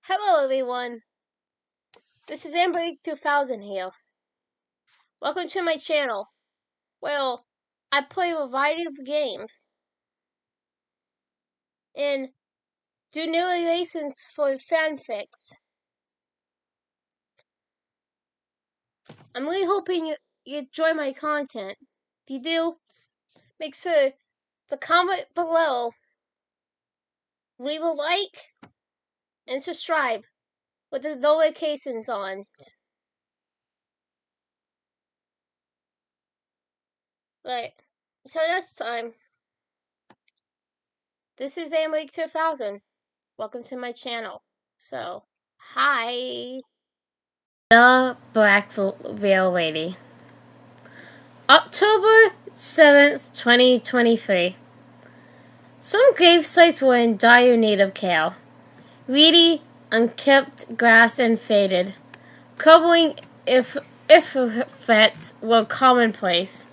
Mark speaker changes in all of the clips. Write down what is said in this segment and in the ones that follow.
Speaker 1: Hello everyone, this is AmberAnkNA here. Welcome to my channel. Well, I play a variety of games and do narrations for fanfics. I'm really hoping you enjoy my content. If you do, make sure to comment below, leave a like, and subscribe with the notifications on. Right, so next time, this is AmberAnkNA. Welcome to my channel. So, hi. The Black Veil Lady. October 7th, 2023. Some grave sites were in dire need of care. Weedy, unkempt grass and faded. Crumbling epithets were commonplace.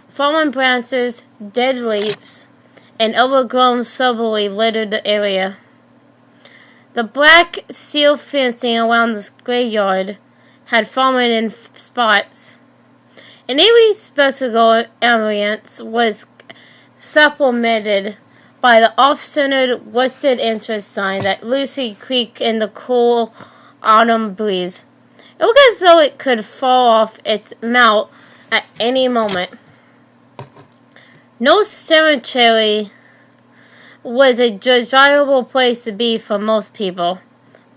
Speaker 1: Fallen branches, dead leaves, and overgrown shrubbery littered the area. The black steel fencing around the graveyard had fallen in spots. An eerie spectacle ambience was supplemented by the off-centered worsted interest sign that loosely creaked in the cool autumn breeze. It looked as though it could fall off its mount at any moment. No cemetery was a desirable place to be for most people,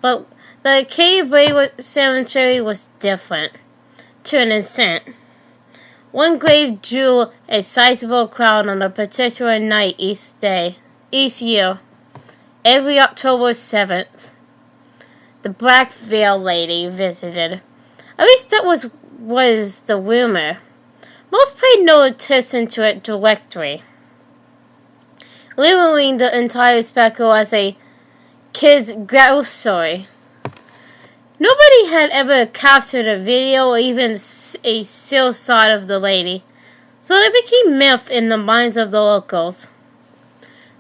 Speaker 1: but the Cave Bay Cemetery was different, to an extent. One grave drew a sizable crowd on a particular night each year, every October 7th. The Black Veil Lady visited. At least that was the rumor. Most paid no attention to it directly, labeling the entire spectacle as a kid's ghost story. Nobody had ever captured a video or even a still shot of the lady, so it became myth in the minds of the locals.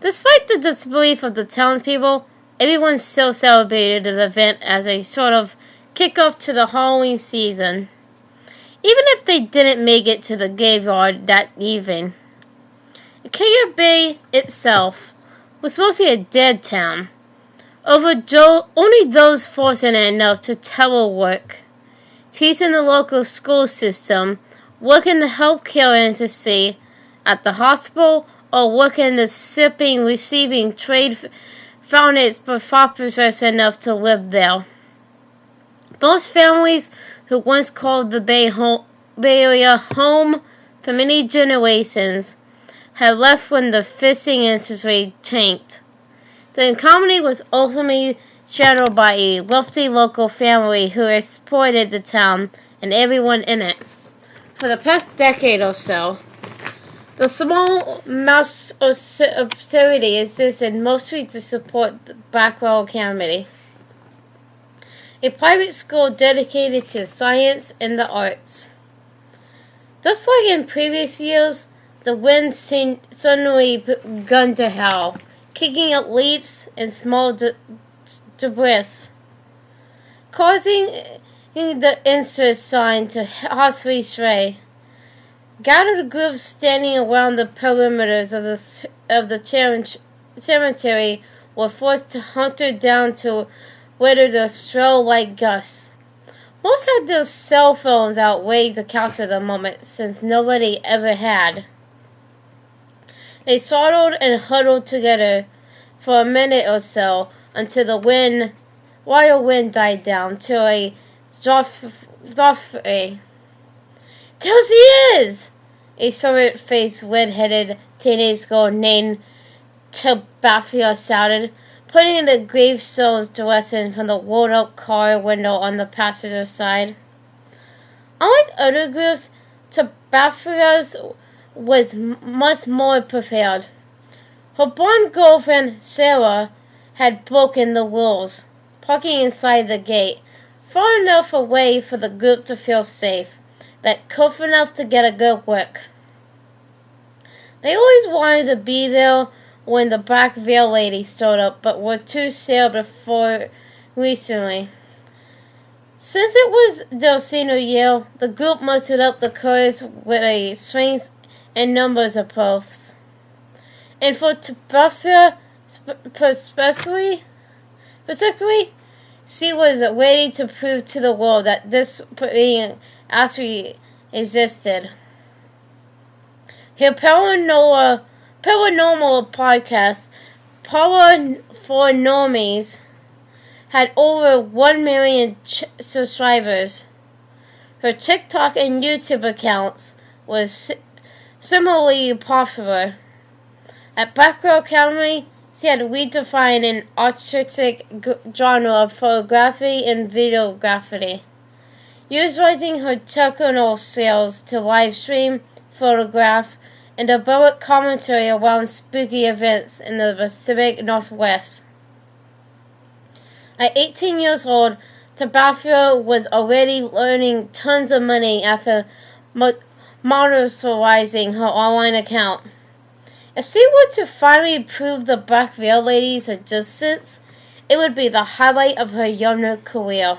Speaker 1: Despite the disbelief of the townspeople, everyone still celebrated the event as a sort of kickoff to the Halloween season, even if they didn't make it to the graveyard that evening. Cave Bay itself was mostly a dead town. Only those fortunate enough to telework, teach in the local school system, work in the healthcare industry, at the hospital, or work in the shipping, receiving trade found its prosperous enough to live there. Most families who once called the Bay Area home for many generations had left when the fishing industry tanked. The economy was ultimately shadowed by a wealthy local family who exploited the town and everyone in it. For the past decade or so, the small mouse absurdity existed mostly to support the Blackwell community, a private school dedicated to science and the arts. Just like in previous years, the wind suddenly begun to howl, kicking up leaves and small debris, causing the interest sign to harshly sway. Gathered groups standing around the perimeters of the cemetery were forced to hunker down to weather the stroll-like gusts. Most had their cell phones out ready to capture the moment, since nobody ever had. They sorted and huddled together for a minute or so until the wild wind died down to a There she is! A sorry-faced, red-headed teenage girl named Tabathia shouted, pointing the gravestone's direction from the rolled-up car window on the passenger side. Unlike other groups, Tabathia's was much more prepared. Her blonde girlfriend, Sarah, had broken the rules, parking inside the gate, far enough away for the group to feel safe, but close enough to get a good look. They always wanted to be there when the Black Veil Lady showed up, but were too scared before recently. Since it was their senior year, the group mustered up the courage with a strength and numbers of posts. And for Tabasha, particularly, she was ready to prove to the world that this being actually existed. Her paranormal podcast, Power for Normies, had over 1 million subscribers. Her TikTok and YouTube accounts was similarly popular. At Background Academy, she had redefined an artistic genre of photography and videography, utilizing her technical skills to live stream, photograph, and develop commentary around spooky events in the Pacific Northwest. At 18 years old, Tabitha was already earning tons of money after monetizing her online account. If she were to finally prove the Black Veil Ladies' existence, it would be the highlight of her younger career.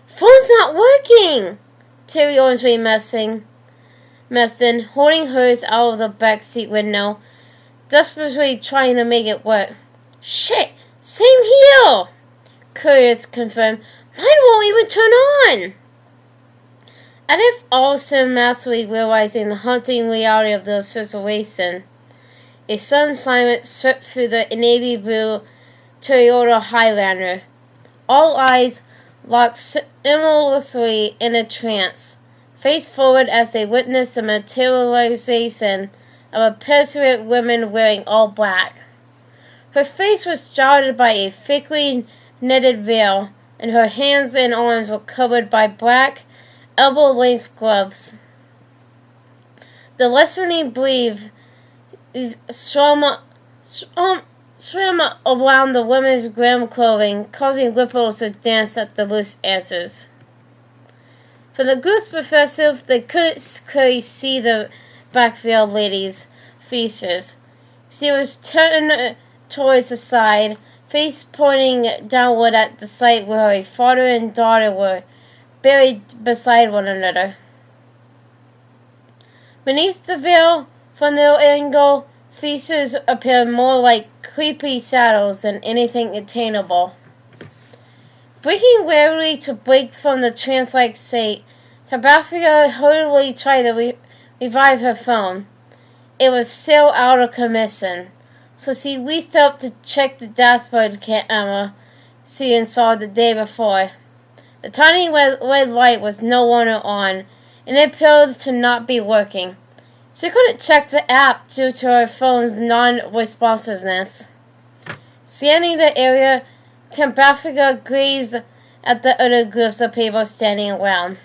Speaker 1: "Phone's not working!" Terry Ormsby Meston, holding hers out of the backseat window, desperately trying to make it work. "Shit! Same here!" Curtis confirmed. "Mine won't even turn on!" As if also massively realizing the haunting reality of the situation, a sudden silence swept through the navy blue Toyota Highlander. All eyes locked simultaneously in a trance, face forward as they witnessed the materialization of a patriot woman wearing all black. Her face was shrouded by a thickly knitted veil, and her hands and arms were covered by black, elbow-length gloves. The lessening breeze swam around the women's grim clothing, causing ripples to dance at the loose edges. From the group's perspective, they couldn't clearly see the Black Veil Lady's features. She was turned towards the side, face pointing downward at the site where her father and daughter were buried beside one another. Beneath the veil, from their angle, features appeared more like creepy shadows than anything attainable. Breaking warily to break from the trance-like state, Tabitha hurriedly tried to revive her phone. It was still out of commission, so she reached up to check the dashboard camera she installed the day before. The tiny red light was no longer on, and it appeared to not be working. She couldn't check the app due to her phone's non-responsiveness. Scanning the area, Tabitha gazed at the other groups of people standing around.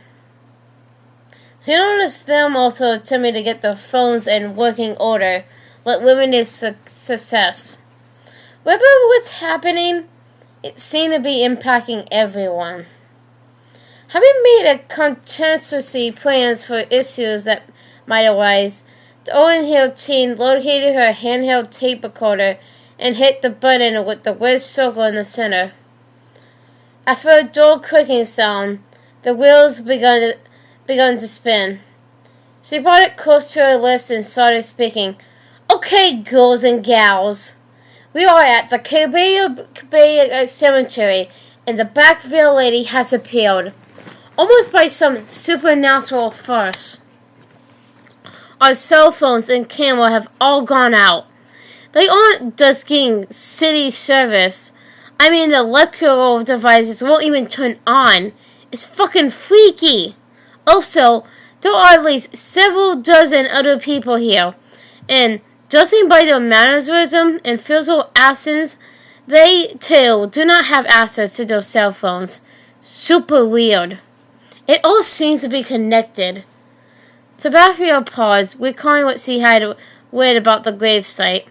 Speaker 1: She noticed them also attempting to get their phones in working order, with limited success. Whatever was happening, it seemed to be impacting everyone. Having made a contingency plans for issues that might arise, the Owen Hill team located her handheld tape recorder and hit the button with the red circle in the center. After a dull clicking sound, the wheels begun to spin. She brought it close to her lips and started speaking. "Okay, girls and gals, we are at the Bay Cemetery, and the Black Veil Lady has appeared, almost by some supernatural force. Our cell phones and camera have all gone out. They aren't just getting city service. I mean, the electrical devices won't even turn on. It's fucking freaky. Also, there are at least several dozen other people here, and judging by their mannerism and physical absence, they, too, do not have access to their cell phones. Super weird. It all seems to be connected." Tabitha paused, recalling what she had read about the gravesite.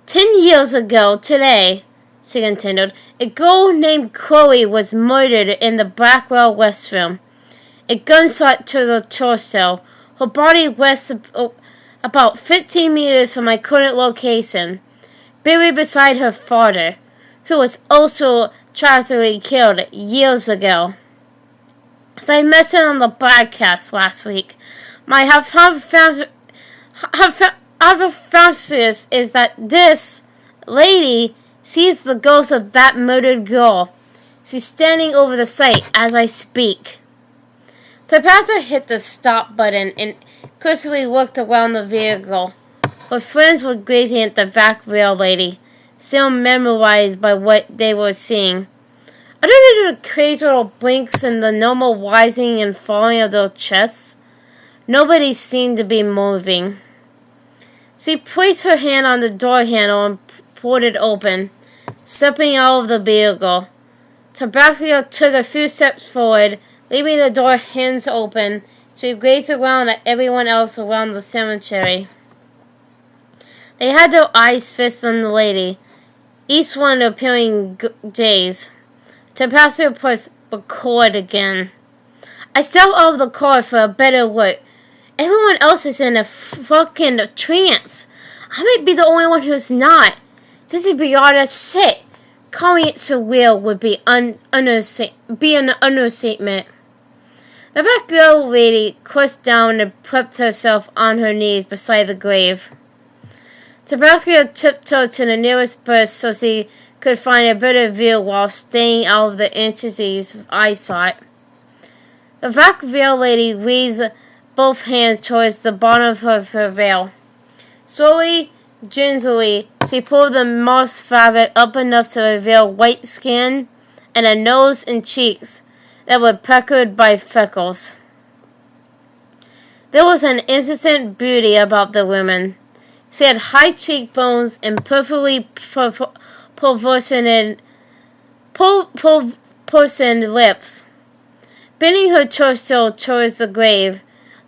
Speaker 1: 10 years ago today," she continued, "a girl named Chloe was murdered in the Blackwell West film. A gunshot to the torso. Her body rests about 15 meters from my current location, buried beside her father, who was also tragically killed years ago. As I mentioned on the podcast last week, my hypothesis is that this lady sees the ghost of that murdered girl. She's standing over the site as I speak. So Pastor hit the stop button and quickly looked around the vehicle. Her friends were gazing at the back rail lady, still memorized by what they were seeing. Other than the crazy little blinks and the normal rising and falling of their chests, nobody seemed to be moving. She placed her hand on the door handle and pulled it open, stepping out of the vehicle. Tabasco took a few steps forward, leaving the door hinge open. She gazed around at everyone else around the cemetery. They had their eyes fixed on the lady, each one appearing dazed. Tabasco pressed record again. I stepped out of the car for a better look. Everyone else is in a fucking trance. I might be the only one who's not. This is beyond a shit. Calling it surreal would be an understatement. The back girl lady crushed down and prepped herself on her knees beside the grave. Tabasco tiptoed to the nearest bush so she could find a better view while staying out of the entity's eyesight. The back veil lady raised both hands towards the bottom of her veil. Slowly, gingerly, she pulled the moss fabric up enough to reveal white skin and a nose and cheeks that were puckered by freckles. There was an instant beauty about the woman. She had high cheekbones and perfectly proportioned lips. Bending her torso towards the grave,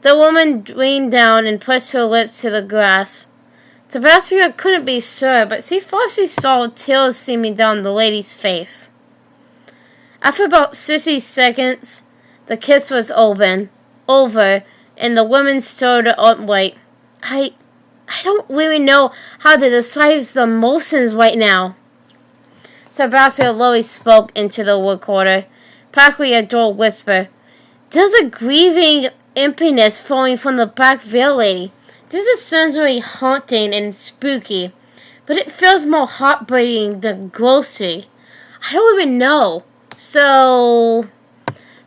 Speaker 1: the woman leaned down and pressed her lips to the grass. Tabasco couldn't be sure, but she thought she saw tears streaming down the lady's face. After about 60 seconds, the kiss was over, and the woman stood upright. I don't really know how to describe the emotions right now. Tabasco slowly spoke into the recorder, practically a dull whisper. There's a grieving emptiness flowing from the black veil lady. This is certainly haunting and spooky, but it feels more heartbreaking than ghostly. I don't even know. So,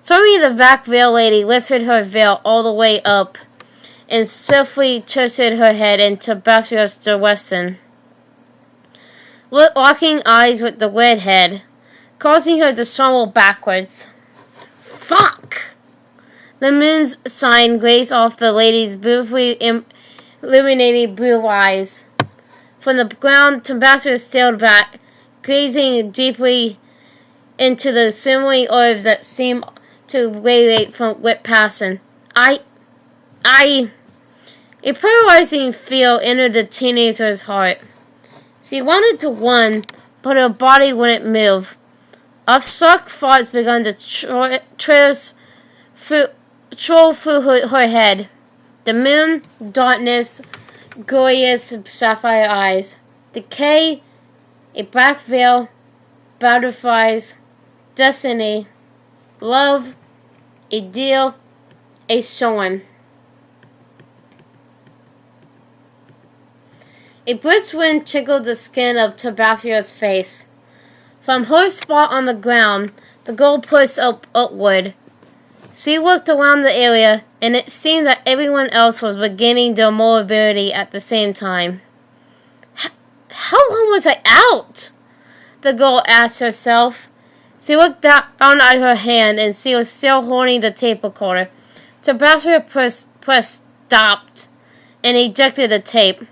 Speaker 1: suddenly the black veil lady lifted her veil all the way up and swiftly tilted her head in Tabasco's direction, locking eyes with the redhead, causing her to stumble backwards. Fuck! The moon's sign grazed off the lady's beautifully illuminated blue eyes. From the ground, Tabasco sailed back, gazing deeply into the shimmering orbs that seemed to radiate from wet passion. A paralyzing fear entered the teenager's heart. She wanted to run, but her body wouldn't move. Abstract thoughts began to troll through her head. The moon, darkness, glorious sapphire eyes, decay, a black veil, butterflies, destiny, love, a deal, a storm. A brisk wind tickled the skin of Tabasco's face. From her spot on the ground, the girl pushed upward. She looked around the area, and it seemed that everyone else was regaining their mobility at the same time. How long was I out? The girl asked herself. She looked down at her hand, and she was still holding the tape recorder. Tabasco pressed stopped and ejected the tape.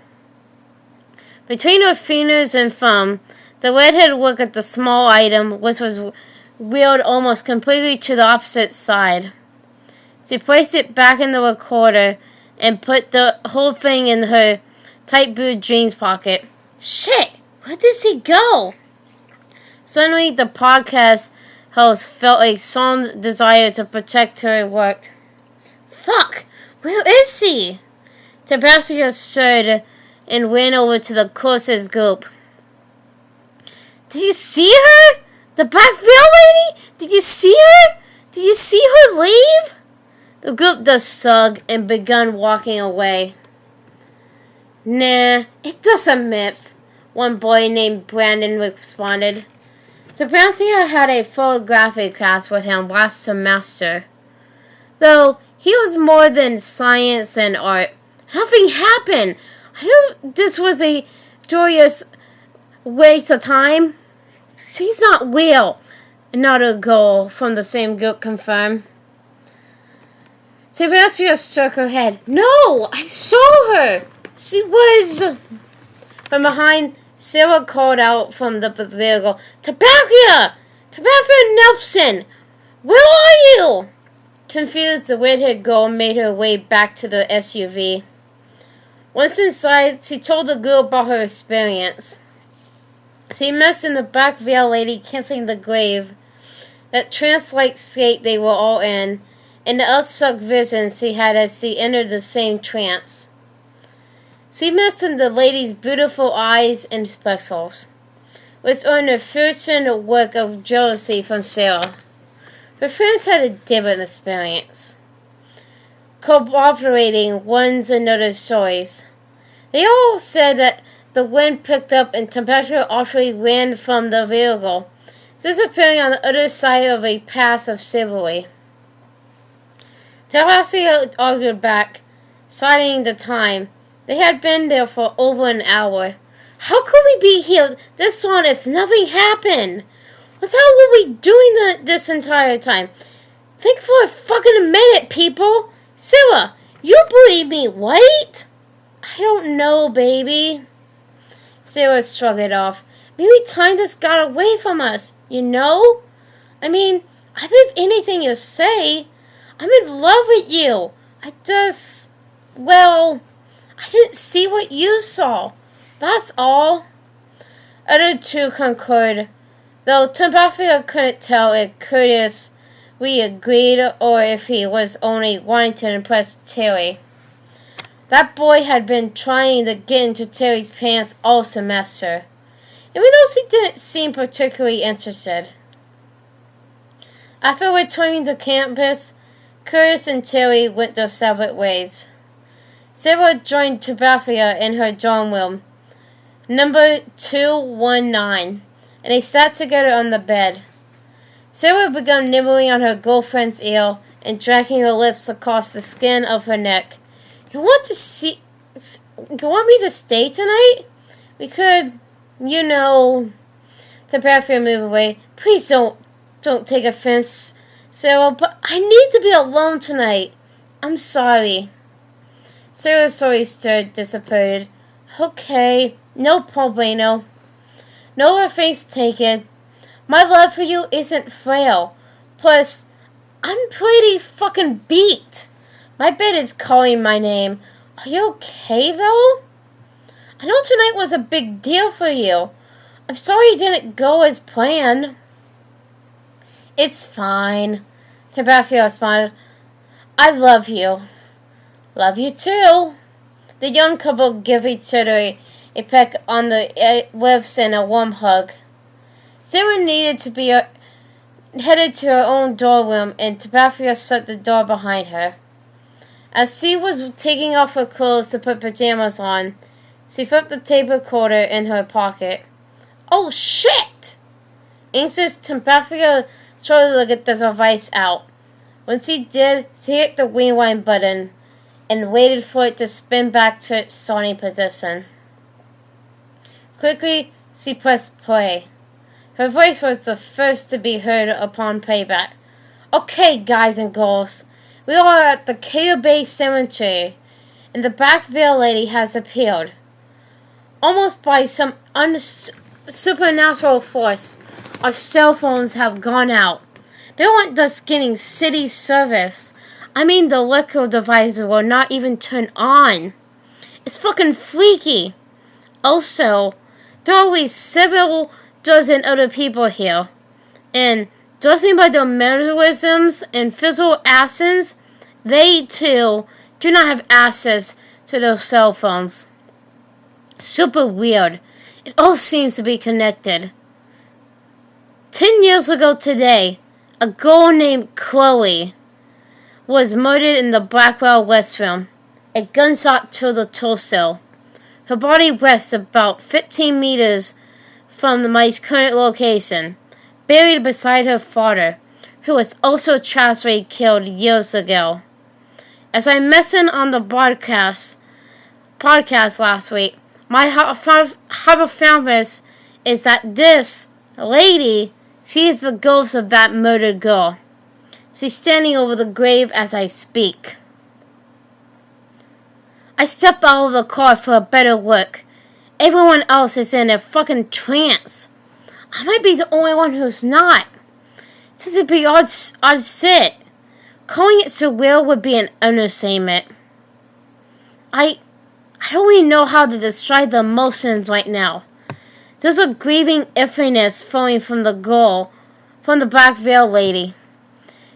Speaker 1: Between her fingers and thumb, the redhead looked at the small item, which was wheeled almost completely to the opposite side. She placed it back in the recorder and put the whole thing in her tight blue jeans pocket. Shit! Where did she go? Suddenly, the podcast host felt a strong desire to protect her work. Fuck! Where is she? Tabasco stirred and ran over to the closest group. Did you see her? The black veil lady? Did you see her? Did you see her leave? The group just shrugged and began walking away. Nah, it's just a myth, one boy named Brandon responded. Sebastian had a photography class with him last semester. Though he was more than science and art. Nothing happened. I knew this was a joyous waste of time. She's not real, another girl from the same group confirmed. Sebastian shook her head. No, I saw her. She was... From behind, Sarah called out from the vehicle, Tabacchia! Tabacchia Nelson! Where are you? Confused, the redheaded girl made her way back to the SUV. Once inside, she told the girl about her experience. She missed in the black veil lady kissing the grave, that trance-like state they were all in, and the earth-struck visions she had as she entered the same trance. She missed in the lady's beautiful eyes and speckles, which earned a fearsome work of jealousy from Sarah. Her friends had a different experience, corroborating one another's stories. They all said that the wind picked up and temperature actually ran from the vehicle, disappearing on the other side of a pass of chivalry. Talassia argued back, citing the time. They had been there for over an hour. How could we be here this long if nothing happened? What the hell were we doing this entire time? Think for a fucking minute, people. Sarah, you believe me, right? I don't know, baby. Sarah shrugged it off. Maybe time just got away from us, you know? I mean, I believe anything you say. I'm in love with you. I didn't see what you saw. That's all. Other two concurred, though Tabacchia couldn't tell if Curtis agreed or if he was only wanting to impress Terry. That boy had been trying to get into Terry's pants all semester, even though she didn't seem particularly interested. After returning to campus, Curtis and Terry went their separate ways. Sarah joined Tabacchia in her dorm room, number 219, and they sat together on the bed. Sarah began nibbling on her girlfriend's ear and dragging her lips across the skin of her neck. You want me to stay tonight? We could, Tabacchia moved away. Please don't take offense, Sarah, but I need to be alone tonight. I'm sorry. Sarah's story stirred, disappointed. Okay, no problemo. No offense taken. My love for you isn't frail. Plus, I'm pretty fucking beat. My bed is calling my name. Are you okay, though? I know tonight was a big deal for you. I'm sorry it didn't go as planned. It's fine, Tabacchia responded. I love you. Love you, too. The young couple give each other a peck on the lips and a warm hug. Sarah needed to be headed to her own dorm room, and Tabacchia shut the door behind her. As she was taking off her clothes to put pajamas on, she flipped the tape recorder in her pocket. Oh, shit! Anxious, Tabacchia tried to get the device out. When she did, she hit the rewind button and waited for it to spin back to its starting position. Quickly, she pressed play. Her voice was the first to be heard upon playback. Okay, guys and girls. We are at the Cato Bay Cemetery, and the Black Veil Lady has appeared. Almost by some supernatural force, our cell phones have gone out. They weren't just getting city service. I mean, the electrical devices were not even turned on. It's fucking freaky. Also, there are at least several dozen other people here, and judging by their mannerisms and physical actions, they, too, do not have access to their cell phones. Super weird. It all seems to be connected. 10 years ago today, a girl named Chloe was murdered in the Blackwell West Room. A gunshot to the torso. Her body rests about 15 meters from my current location, buried beside her father, who was also tragically killed years ago. As I mentioned on the podcast last week, my hypothalamus is that this lady, she is the ghost of that murdered girl. She's standing over the grave as I speak. I step out of the car for a better look. Everyone else is in a fucking trance. I might be the only one who's not. This would be odd shit. Calling it surreal would be an understatement. I don't even know how to describe the emotions right now. There's a grieving emptiness flowing from the girl, from the black veil lady.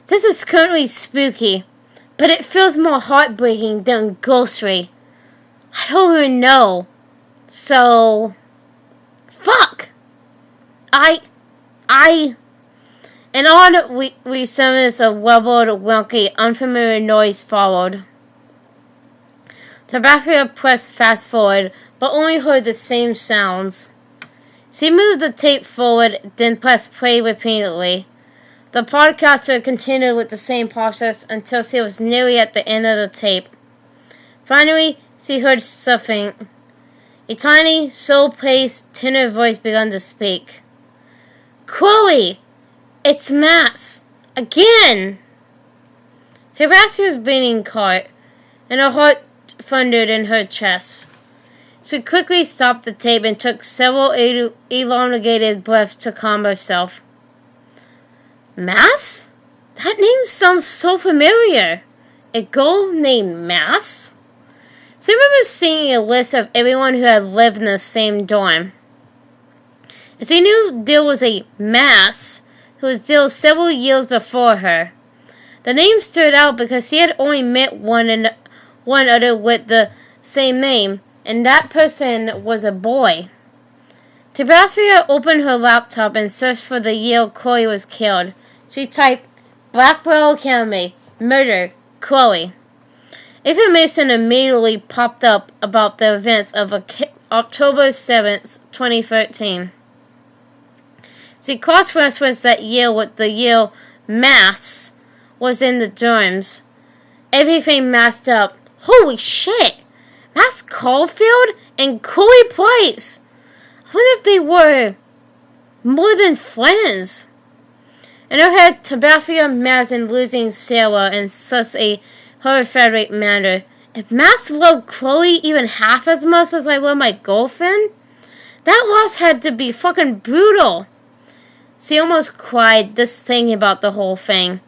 Speaker 1: This is currently spooky, but it feels more heartbreaking than ghostly. I don't even know. So, fuck. An odd resemblance of wobbled, wonky, unfamiliar noise followed. Tabitha pressed fast forward, but only heard the same sounds. She moved the tape forward, then pressed play repeatedly. The podcaster continued with the same process until she was nearly at the end of the tape. Finally, she heard something. A tiny, slow-paced, tender voice began to speak. Chloe! It's Max! Again! Sebastian's beating caught, and her heart thundered in her chest. She quickly stopped the tape and took several elongated breaths to calm herself. Mass? That name sounds so familiar. A girl named Mass? She remembers seeing a list of everyone who had lived in the same dorm. And she knew there was a Mass who was there several years before her. The name stood out because she had only met one other with the same name, and that person was a boy. Tabascia opened her laptop and searched for the year Chloe was killed. She typed, Blackwell Academy, murder, Chloe. Information immediately popped up about the events of October 7th, 2013. She cross-referenced that year with the year Maths was in the dorms. Everything masked up. Holy shit! Max Caulfield and Chloe Price! I wonder if they were more than friends. In her head, Tabitha imagined losing Sarah in such a horrific manner. If Max loved Chloe even half as much as I love my girlfriend, that loss had to be fucking brutal. She almost cried just thinking about the whole thing.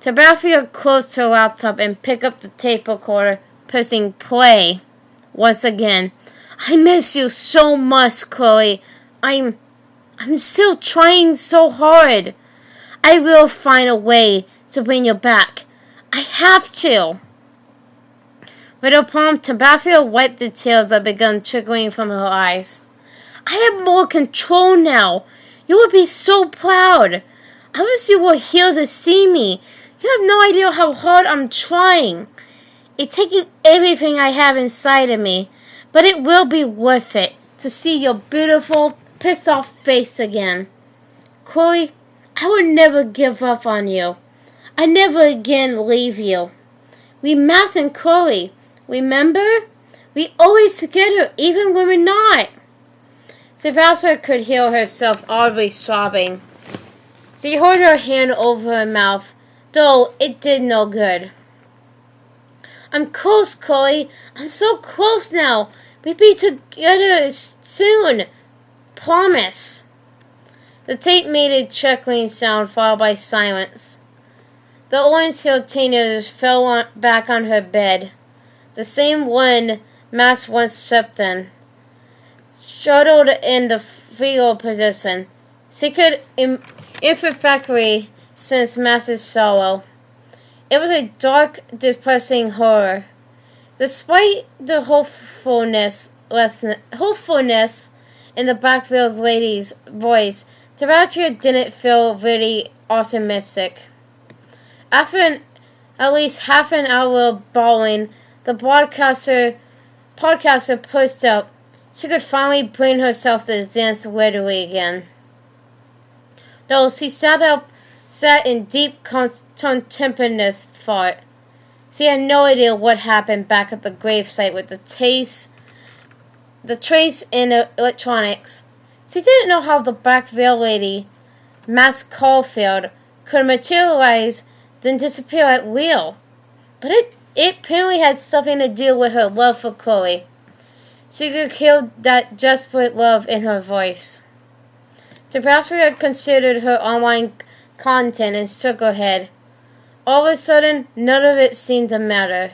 Speaker 1: Tabitha closed her laptop and picked up the tape recorder, pressing play once again. I miss you so much, Chloe. I'm still trying so hard. I will find a way to bring you back. I have to. With her palm, Tabitha wiped the tears that began trickling from her eyes. I have more control now. You will be so proud. I wish you were here to see me. You have no idea how hard I'm trying. It's taking everything I have inside of me, but it will be worth it to see your beautiful, pissed off face again. Chloe, I will never give up on you. I never again leave you. We Max and Chloe, remember? We always together, even when we're not. Sebastian could hear herself audibly sobbing. She held her hand over her mouth, though it did no good. I'm close, Chloe. I'm so close now. We'll be together soon. Promise. The tape made a chuckling sound followed by silence. The orange-haired teenagers fell back on her bed, the same one Max once slept in. Shuttled in the fetal position. She could imperfectly sense Max's sorrow. It was a dark, depressing horror. Despite the hopefulness in the Black Veiled lady's voice, Sebastian didn't feel really optimistic. After at least half an hour of bawling, the podcaster pushed up. She could finally bring herself to dance readily again. Though she sat in deep contemplative thought. She had no idea what happened back at the gravesite with the trace in electronics. She didn't know how the Black Veil Lady, Mass Caulfield, could materialize, then disappear at will. But it apparently had something to do with her love for Chloe. She could hear that desperate love in her voice. The browser had considered her online content and shook her head. All of a sudden, none of it seemed to matter.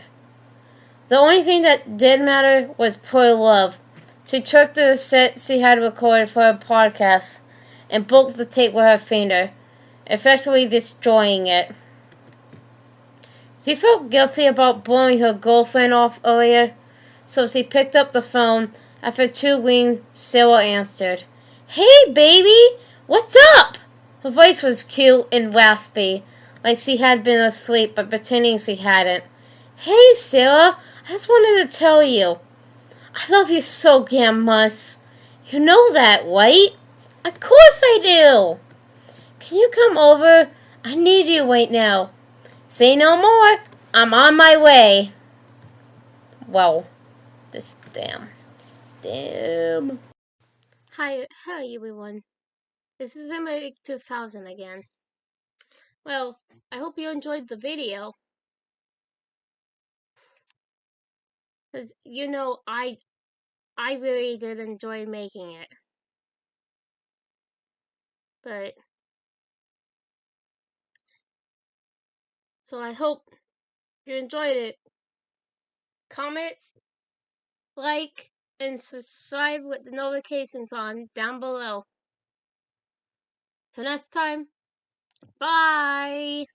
Speaker 1: The only thing that did matter was pure love. She took the set she had recorded for her podcast and broke the tape with her finger, effectively destroying it. She felt guilty about blowing her girlfriend off earlier, so she picked up the phone. After 2 rings, Sarah answered. "Hey, baby! What's up?" Her voice was cute and raspy, like she had been asleep but pretending she hadn't. "Hey, Sarah, I just wanted to tell you. I love you so damn much. You know that, right?" "Of course I do." "Can you come over? I need you right now." "Say no more. I'm on my way." Well, this damn. Hi everyone. This is Emily 2000 again. Well, I hope you enjoyed the video. Because, I really did enjoy making it. But, so I hope you enjoyed it. Comment, like, and subscribe with the notifications on down below. Till next time, bye!